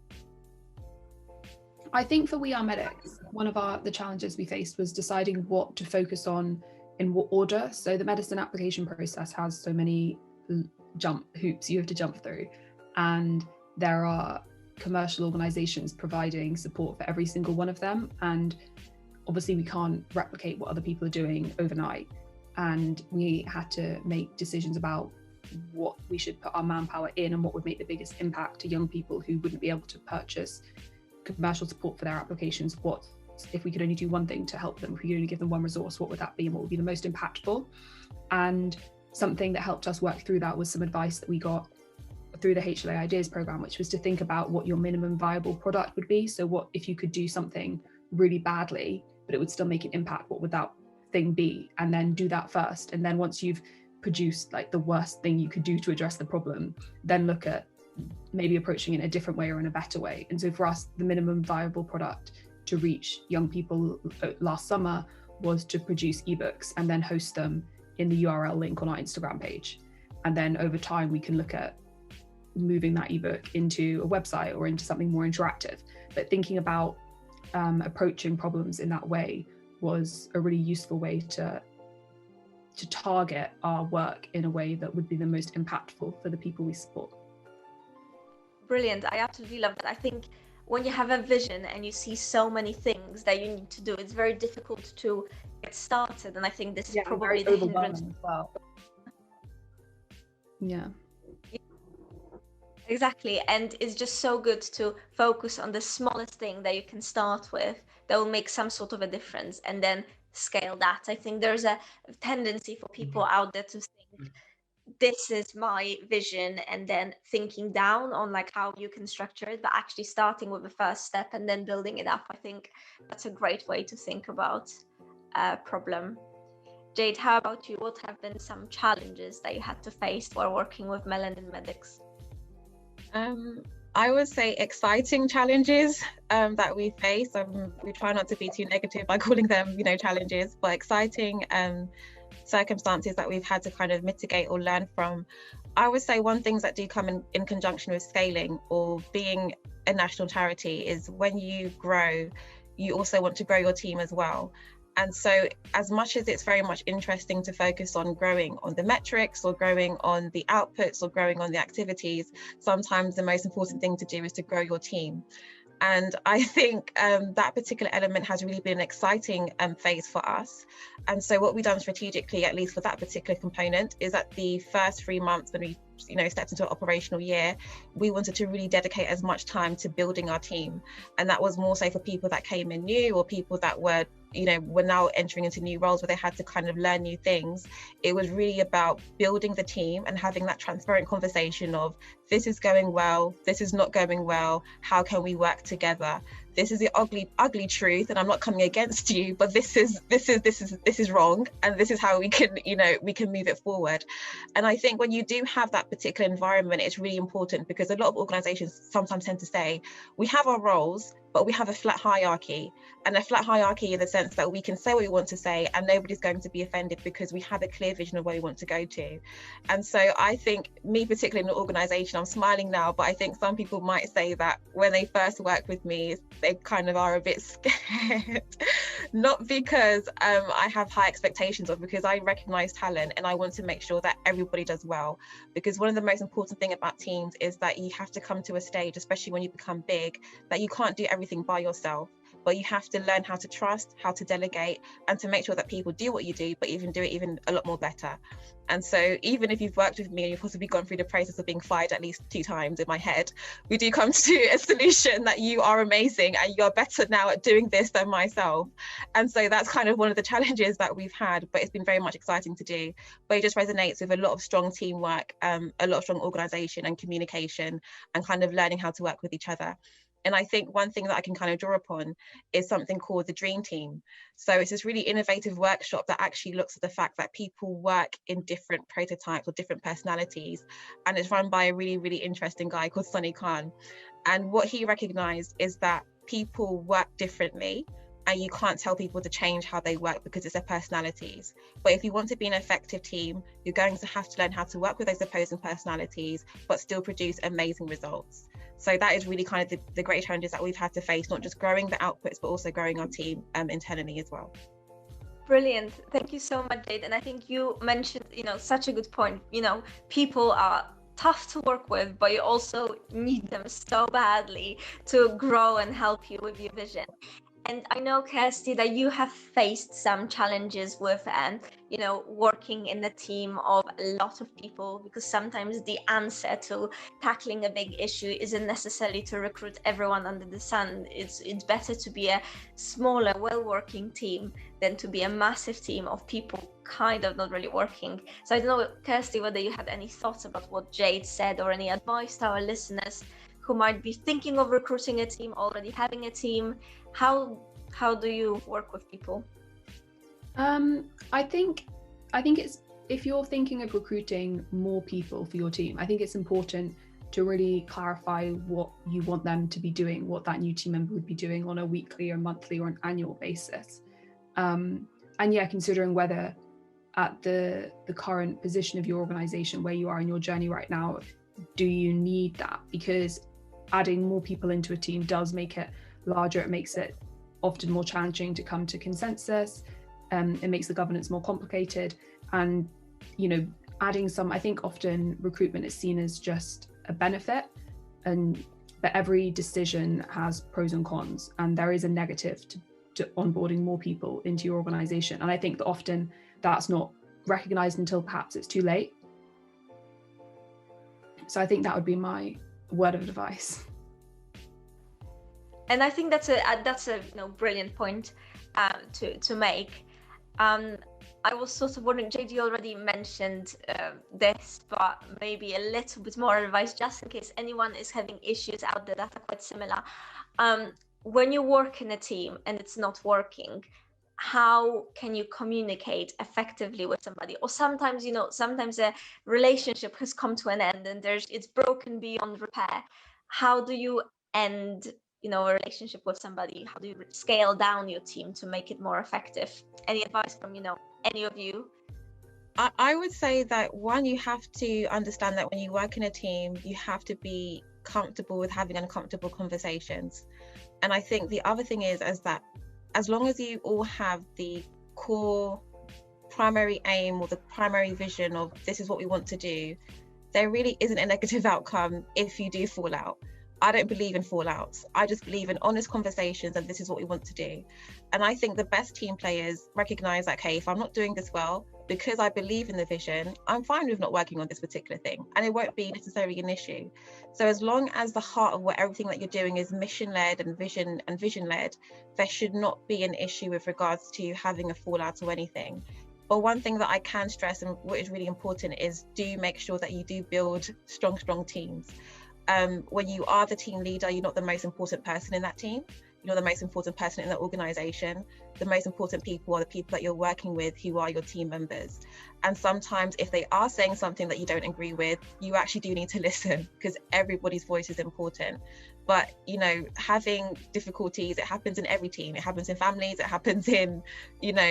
I think for We Are Medics, one of the challenges we faced was deciding what to focus on in what order. So the medicine application process has so many hoops you have to jump through, and there are commercial organizations providing support for every single one of them. And obviously we can't replicate what other people are doing overnight. And we had to make decisions about what we should put our manpower in and what would make the biggest impact to young people who wouldn't be able to purchase commercial support for their applications. What if we could only do one thing to help them? If we could only give them one resource, what would that be and what would be the most impactful? And something that helped us work through that was some advice that we got through the HLA Ideas program, which was to think about what your minimum viable product would be. So what if you could do something really badly, but it would still make an impact, what would that thing be? And then do that first. And then once you've produced like the worst thing you could do to address the problem, then look at maybe approaching it in a different way or in a better way. And so for us, the minimum viable product to reach young people last summer was to produce ebooks and then host them in the URL link on our Instagram page. And then over time, we can look at moving that ebook into a website or into something more interactive. But thinking about approaching problems in that way was a really useful way to target our work in a way that would be the most impactful for the people we support. Brilliant. I absolutely love that. I think when you have a vision and you see so many things that you need to do, it's very difficult to get started. And I think this is probably the hindrance as well. Yeah. Exactly. And it's just so good to focus on the smallest thing that you can start with that will make some sort of a difference, and then scale that. I think there's a tendency for people out there to think, this is my vision, and then thinking down on like how you can structure it, but actually starting with the first step and then building it up. I think that's a great way to think about a problem. Jade, how about you? What have been some challenges that you had to face while working with Melanin Medics? I would say exciting challenges that we face. We try not to be too negative by calling them, challenges, but exciting circumstances that we've had to kind of mitigate or learn from. I would say one things that do come in conjunction with scaling or being a national charity is when you grow, you also want to grow your team as well. And so as much as it's very much interesting to focus on growing on the metrics or growing on the outputs or growing on the activities, sometimes the most important thing to do is to grow your team. And I think that particular element has really been an exciting phase for us. And so what we've done strategically, at least for that particular component, is that the first 3 months when we stepped into an operational year, we wanted to really dedicate as much time to building our team. And that was more so for people that came in new or people that were now entering into new roles where they had to kind of learn new things. It was really about building the team and having that transparent conversation of, this is going well, this is not going well, how can we work together? This is the ugly truth, and I'm not coming against you, but this is wrong, and this is how we can move it forward. And I think when you do have that particular environment, it's really important, because a lot of organizations sometimes tend to say, we have our roles, but we have a flat hierarchy, and a flat hierarchy in the sense that we can say what we want to say and nobody's going to be offended because we have a clear vision of where we want to go to. And so I think, me particularly in the organization, I'm smiling now, but I think some people might say that when they first work with me, they kind of are a bit scared. Not because I have high expectations, or because I recognize talent and I want to make sure that everybody does well. Because one of the most important thing about teams is that you have to come to a stage, especially when you become big, that you can't do everything by yourself, but you have to learn how to trust, how to delegate, and to make sure that people do what you do, but even do it even a lot more better. And so even if you've worked with me and you've possibly gone through the process of being fired at least 2 times in my head, we do come to a solution that you are amazing and you're better now at doing this than myself. And so that's kind of one of the challenges that we've had, but it's been very much exciting to do. But it just resonates with a lot of strong teamwork, a lot of strong organization and communication, and kind of learning how to work with each other. And I think one thing that I can kind of draw upon is something called the Dream Team. So it's this really innovative workshop that actually looks at the fact that people work in different prototypes or different personalities. And it's run by a really, really interesting guy called Sonny Khan. And what he recognized is that people work differently, and you can't tell people to change how they work because it's their personalities. But if you want to be an effective team, you're going to have to learn how to work with those opposing personalities, but still produce amazing results. So that is really kind of the great challenges that we've had to face, not just growing the outputs, but also growing our team internally as well. Brilliant. Thank you so much, Jade. And I think you mentioned, such a good point. People are tough to work with, but you also need them so badly to grow and help you with your vision. And I know, Kirsty, that you have faced some challenges with, working in a team of a lot of people, because sometimes the answer to tackling a big issue isn't necessarily to recruit everyone under the sun. It's better to be a smaller, well-working team than to be a massive team of people kind of not really working. So I don't know, Kirsty, whether you had any thoughts about what Jade said, or any advice to our listeners who might be thinking of recruiting a team, already having a team. How do you work with people? I think it's, if you're thinking of recruiting more people for your team, I think it's important to really clarify what you want them to be doing, what that new team member would be doing on a weekly or monthly or an annual basis. And yeah, considering whether at the current position of your organization, where you are in your journey right now, do you need that? Because adding more people into a team does make it larger. It makes it often more challenging to come to consensus. It makes the governance more complicated. And, adding some, I think often recruitment is seen as just a benefit. but every decision has pros and cons, and there is a negative to onboarding more people into your organization. And I think that often that's not recognized until perhaps it's too late. So I think that would be my word of advice. And I think that's a brilliant point to make. I was sort of wondering, JD already mentioned this, but maybe a little bit more advice just in case anyone is having issues out there that are quite similar. When you work in a team and it's not working, how can you communicate effectively with somebody? Or sometimes, sometimes a relationship has come to an end and it's broken beyond repair. How do you end a relationship with somebody? How do you scale down your team to make it more effective? Any advice from any of you? I would say that one, you have to understand that when you work in a team, you have to be comfortable with having uncomfortable conversations. And I think the other thing is that as long as you all have the core primary aim or the primary vision of this is what we want to do, there really isn't a negative outcome if you do fall out. I don't believe in fallouts. I just believe in honest conversations and this is what we want to do. And I think the best team players recognize that, okay, if I'm not doing this well, because I believe in the vision, I'm fine with not working on this particular thing, and it won't be necessarily an issue. So as long as the heart of what everything that you're doing is mission-led and vision-led, there should not be an issue with regards to having a fallout or anything. But one thing that I can stress and what is really important is do make sure that you do build strong teams. When you are the team leader, you're not the most important person in that team. You're not the most important person in that organization. The most important people are the people that you're working with, who are your team members. And sometimes if they are saying something that you don't agree with, you actually do need to listen, because everybody's voice is important. But having difficulties, it happens in every team. It happens in families, it happens in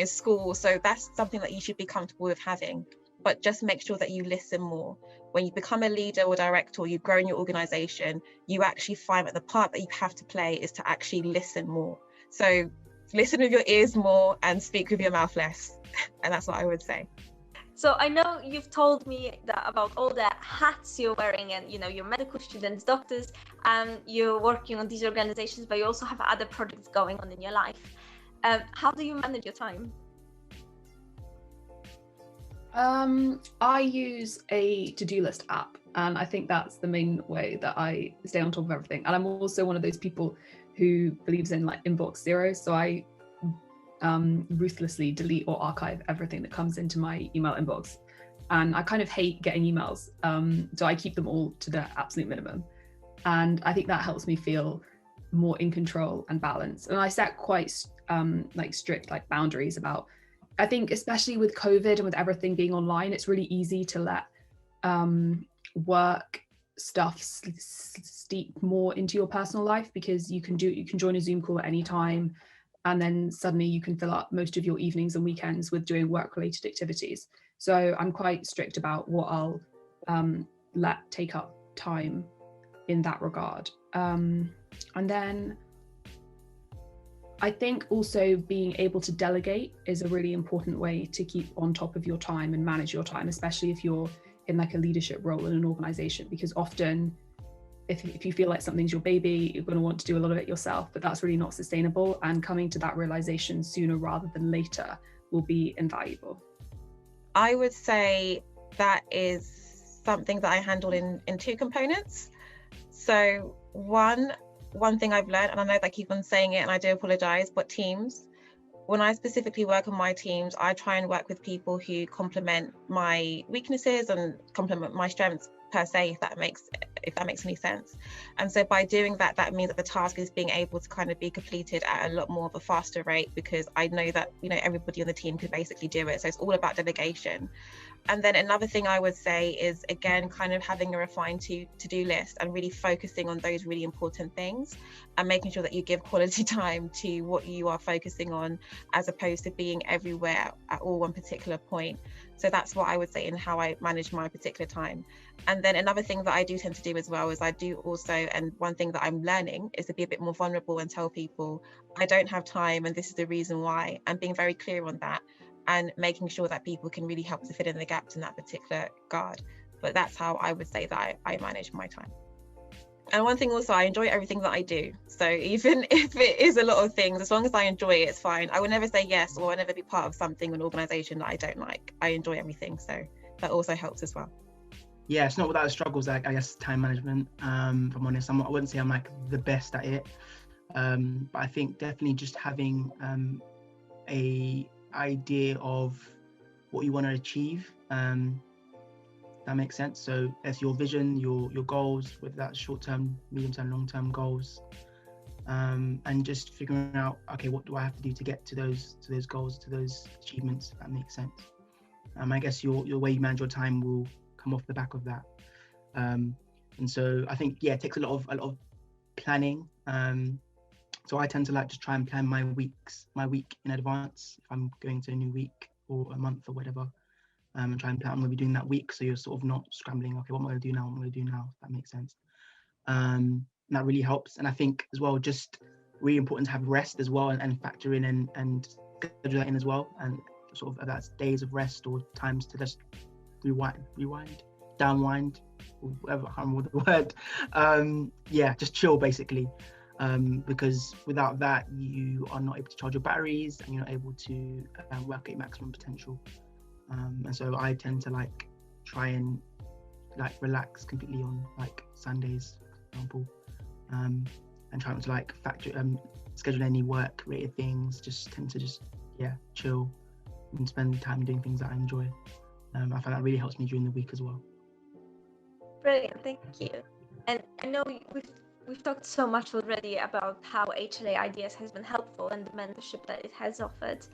school. So that's something that you should be comfortable with having. But just make sure that you listen more. When you become a leader or director, or you grow in your organization, you actually find that the part that you have to play is to actually listen more. So listen with your ears more and speak with your mouth less. And that's what I would say. So I know you've told me about all the hats you're wearing, and you're medical students, doctors, and you're working on these organizations, but you also have other projects going on in your life. How do you manage your time? I use a to-do list app, and I think that's the main way that I stay on top of everything. And I'm also one of those people who believes in inbox zero, so I ruthlessly delete or archive everything that comes into my email inbox. And I kind of hate getting emails, so I keep them all to the absolute minimum. And I think that helps me feel more in control and balanced. And I set quite strict boundaries about, I think especially with COVID and with everything being online, it's really easy to let work stuff steep more into your personal life, because you can join a Zoom call at any time, and then suddenly you can fill up most of your evenings and weekends with doing work-related activities. So I'm quite strict about what I'll let take up time in that regard. And then I think also being able to delegate is a really important way to keep on top of your time and manage your time, especially if you're in a leadership role in an organization, because often if you feel like something's your baby, you're going to want to do a lot of it yourself, but that's really not sustainable. And coming to that realization sooner rather than later will be invaluable. I would say that is something that I handle in two components. So one thing I've learned, and I know that I keep on saying it and I do apologize, but teams. When I specifically work on my teams, I try and work with people who complement my weaknesses and complement my strengths per se, if that makes any sense. And so by doing that, that means that the task is being able to kind of be completed at a lot more of a faster rate, because I know that everybody on the team could basically do it. So it's all about delegation. And then another thing I would say is, again, kind of having a refined to-do list and really focusing on those really important things and making sure that you give quality time to what you are focusing on, as opposed to being everywhere at all one particular point. So that's what I would say in how I manage my particular time. And then another thing that I do tend to do as well is I do also, and one thing that I'm learning is to be a bit more vulnerable and tell people I don't have time and this is the reason why, and being very clear on that, and making sure that people can really help to fill in the gaps in that particular regard. But that's how I would say that I manage my time. And one thing also, I enjoy everything that I do. So even if it is a lot of things, as long as I enjoy it, it's fine. I would never say yes, or I'll never be part of something, an organisation that I don't like. I enjoy everything, so that also helps as well. Yeah, it's not without the struggles, like, I guess, time management. If I'm honest, I wouldn't say I'm like the best at it. But I think definitely just having a idea of what you want to achieve, that makes sense. So that's your vision, your goals, whether that's short-term, medium-term, long-term goals, and just figuring out, okay, what do I have to do to get to those goals, to those achievements, if that makes sense. I guess your way you manage your time will come off the back of that. And so I think, yeah, it takes a lot of planning. So I tend to like just try and plan my week in advance if I'm going to a new week or a month or whatever, and try and plan what I'm going to be doing that week, so you're sort of not scrambling, okay, what am I going to do now, what am I going to do now, if that makes sense. And that really helps. And I think as well, just really important to have rest as well, and factor in and schedule that in as well, and sort of that's days of rest or times to just rewind, downwind, or whatever, I can't remember the word. Yeah, just chill basically. Because without that, you are not able to charge your batteries, and you're not able to work at your maximum potential. And so I tend to like try and like relax completely on like Sundays, for example, and try not to like schedule any work related things. Just tend to chill and spend time doing things that I enjoy. I find that really helps me during the week as well. Brilliant, thank you. And I know we've talked so much already about how HLA Ideas has been helpful and the mentorship that it has offered,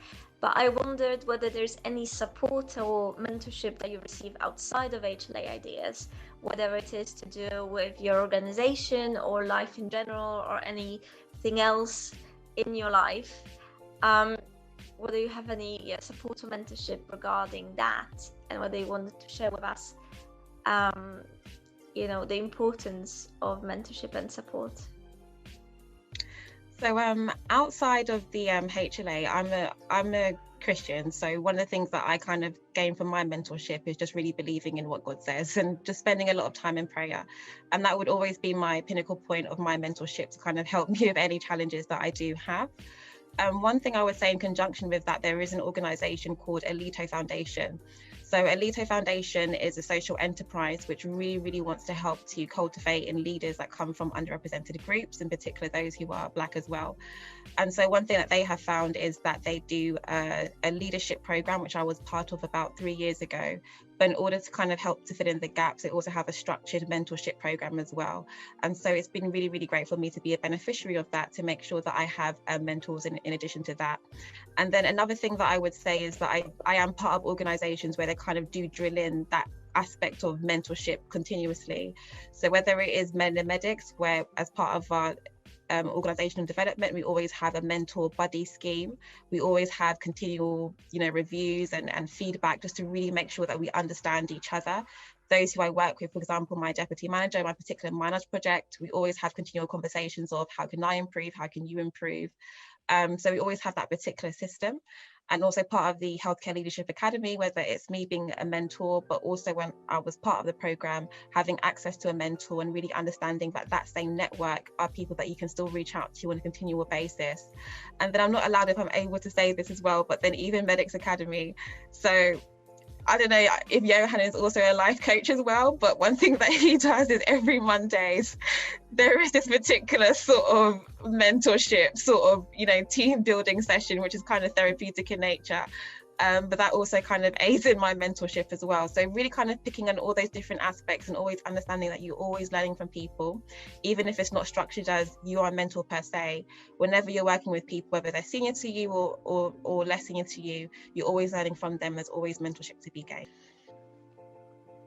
but I wondered whether there's any support or mentorship that you receive outside of HLA Ideas, whether it is to do with your organization or life in general or anything else in your life, whether you have any support or mentorship regarding that, and whether you wanted to share with us the importance of mentorship and support. So outside of the HLA, I'm a Christian, so one of the things that I kind of gain from my mentorship is just really believing in what God says and just spending a lot of time in prayer. And that would always be my pinnacle point of my mentorship, to kind of help me with any challenges that I do have. One thing I would say in conjunction with that, there is an organisation called Elito Foundation. So Elito Foundation is a social enterprise which really wants to help to cultivate in leaders that come from underrepresented groups, in particular those who are Black as well. And so one thing that they have found is that they do a leadership program, which I was part of about 3 years ago. But in order to kind of help to fill in the gaps, they also have a structured mentorship program as well. And so it's been really great for me to be a beneficiary of that, to make sure that I have mentors in addition to that. And then another thing that I would say is that I am part of organizations where they kind of do drill in that aspect of mentorship continuously. So whether it is Melanin Medics, where as part of our organizational development, we always have a mentor buddy scheme. We always have continual reviews and feedback, just to really make sure that we understand each other. Those who I work with, for example, my deputy manager, my particular minors project, we always have continual conversations of how can I improve, how can you improve. So we always have that particular system. And also part of the Healthcare Leadership Academy, whether it's me being a mentor, but also when I was part of the program, having access to a mentor and really understanding that same network are people that you can still reach out to on a continual basis. And then I'm not allowed, if I'm able to say this as well, but then even Medics.Academy. So I don't know if Johan is also a life coach as well, but one thing that he does is every Mondays, there is this particular sort of mentorship, team building session, which is kind of therapeutic in nature. But that also kind of aids in my mentorship as well. So really kind of picking on all those different aspects and always understanding that you're always learning from people, even if it's not structured as you are a mentor per se. Whenever you're working with people, whether they're senior to you or less senior to you, you're always learning from them. There's always mentorship to be gained.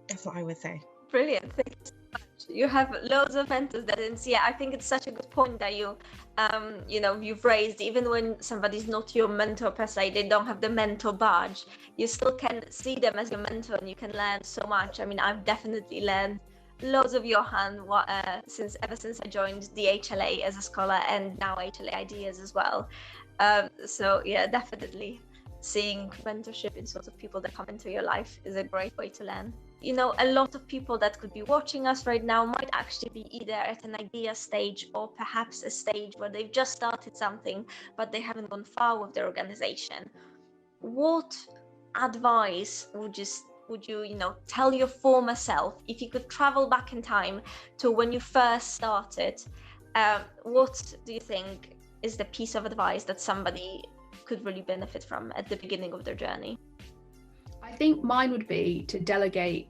That's what I would say. Brilliant, thank you so much. You have loads of mentors that I think it's such a good point that you've raised. Even when somebody's not your mentor per se, they don't have the mentor badge, you still can see them as your mentor and you can learn so much. I mean, I've definitely learned loads of Johan ever since I joined the HLA as a scholar, and now HLA Ideas as well. So yeah, definitely seeing mentorship in sort of people that come into your life is a great way to learn. You know, a lot of people that could be watching us right now might actually be either at an idea stage or perhaps a stage where they've just started something, but they haven't gone far with their organization. What advice would you, you know, tell your former self if you could travel back in time to when you first started? What do you think is the piece of advice that somebody could really benefit from at the beginning of their journey? I think mine would be to delegate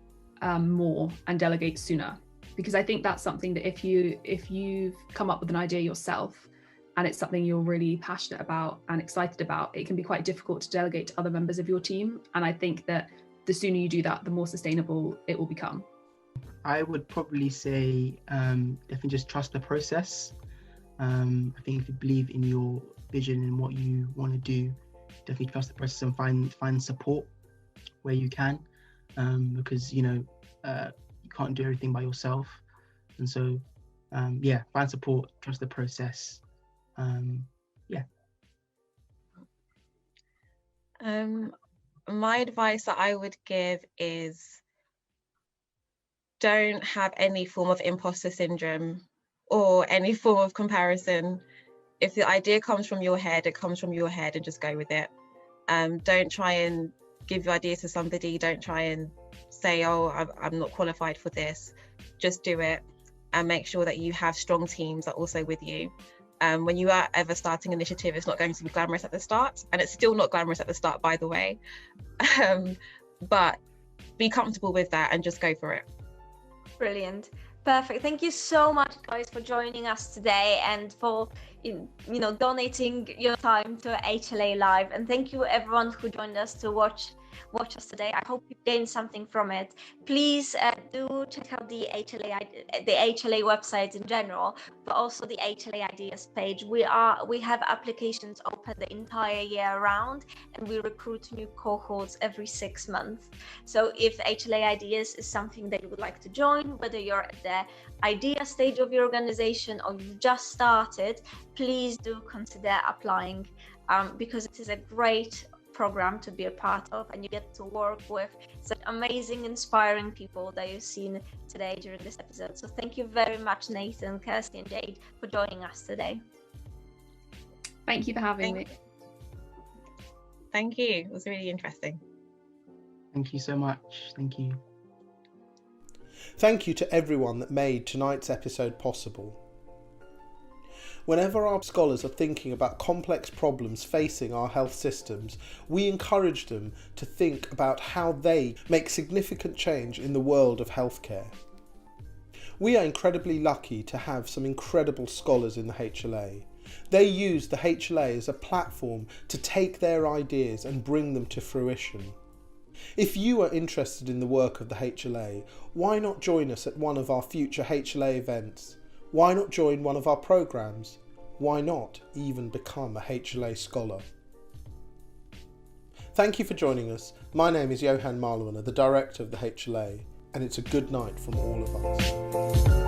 more and delegate sooner, because I think that's something that if you've come up with an idea yourself and it's something you're really passionate about and excited about, it can be quite difficult to delegate to other members of your team. And I think that the sooner you do that, the more sustainable it will become. I would probably say definitely just trust the process. I think if you believe in your vision and what you want to do, definitely trust the process and find support where you can, because you know you can't do everything by yourself. And so yeah, find support, trust the process. Yeah. My advice that I would give is don't have any form of imposter syndrome or any form of comparison. If the idea comes from your head, it comes from your head, and just go with it. Don't try and give your ideas to somebody. Don't try and say, oh, I'm not qualified for this. Just do it, and make sure that you have strong teams that are also with you. When you are ever starting an initiative, it's not going to be glamorous at the start, and it's still not glamorous at the start, by the way. But be comfortable with that and just go for it. Brilliant. Perfect. Thank you so much, guys, for joining us today and for donating your time to HLA Live. And thank you everyone who joined us to watch us today. I hope you gained something from it. Please do check out the HLA website in general, but also the HLA Ideas page. We have applications open the entire year round, and we recruit new cohorts every 6 months. So if HLA Ideas is something that you would like to join, whether you're at the idea stage of your organization or you've just started, please do consider applying, because it is a great program to be a part of, and you get to work with such amazing, inspiring people that you've seen today during this episode. So thank you very much, Nathan, Kirsty, and Jade, for joining us today. Thank you for having me. Thank you. It was really interesting. Thank you so much. Thank you. Thank you to everyone that made tonight's episode possible. Whenever our scholars are thinking about complex problems facing our health systems, we encourage them to think about how they make significant change in the world of healthcare. We are incredibly lucky to have some incredible scholars in the HLA. They use the HLA as a platform to take their ideas and bring them to fruition. If you are interested in the work of the HLA, why not join us at one of our future HLA events? Why not join one of our programs? Why not even become a HLA scholar? Thank you for joining us. My name is Johan Marlwana, the director of the HLA, and it's a good night from all of us.